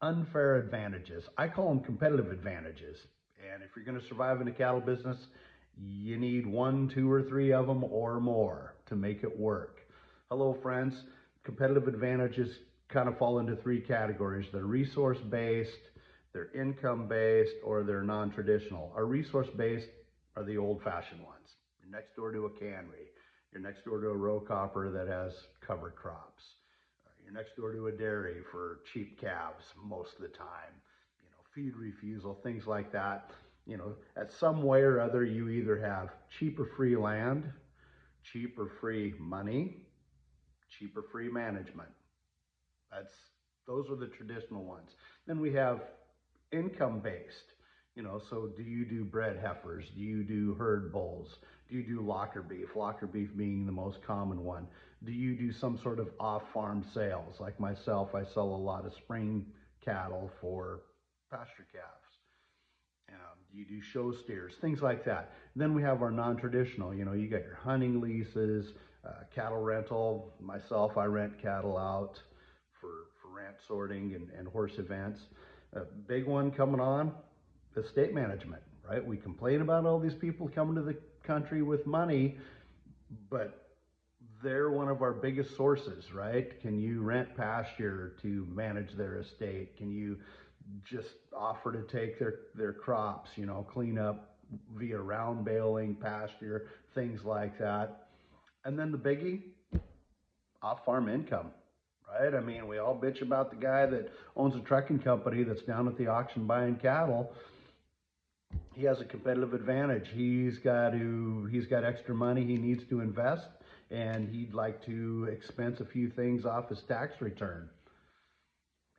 unfair advantages. I call them competitive advantages. And if you're going to survive in the cattle business, you need one, two, or three of them or more to make it work. Hello, friends. Competitive advantages kind of fall into three categories. They're resource-based, they're income-based, or they're non-traditional. Our resource-based are the old-fashioned ones. You're next door to a cannery. You're next door to a row copper that has cover crops. You're next door to a dairy for cheap calves most of the time. Feed refusal, things like that. At some way or other, you either have cheap or free land, cheap or free money, cheap or free management. That's Those are the traditional ones. Then we have income based. So do you do bred heifers? Do you do herd bulls? Do you do locker beef? Locker beef being the most common one. Do you do some sort of off-farm sales? Like myself, I sell a lot of spring cattle for pasture calves. You do show steers, things like that. Then we have our non-traditional. You got your hunting leases, cattle rental. Myself, I rent cattle out for ranch sorting and horse events. A big one coming on, estate management, right? We complain about all these people coming to the country with money, but they're one of our biggest sources, right? Can you rent pasture to manage their estate? Can you just offer to take their crops, clean up via round baling, pasture, things like that? And then the biggie, off-farm income, right? I mean, we all bitch about the guy that owns a trucking company that's down at the auction buying cattle. He has a competitive advantage. He's got extra money he needs to invest, and he'd like to expense a few things off his tax return.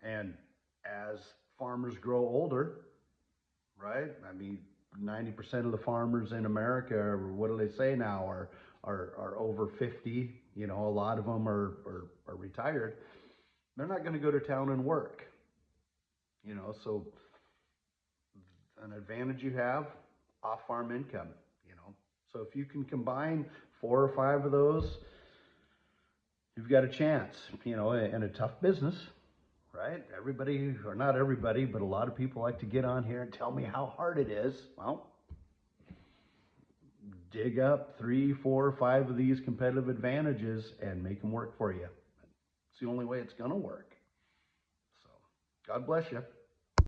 And as farmers grow older, right? I mean, 90% of the farmers in America, what do they say now, are over 50. A lot of them are retired. They're not going to go to town and work. So an advantage you have, off-farm income. So if you can combine 4 or 5 of those, you've got a chance. In a tough business, right? Everybody, or not everybody, but a lot of people like to get on here and tell me how hard it is. Well, dig up 3, 4, 5 of these competitive advantages and make them work for you. It's the only way it's going to work. So, God bless you.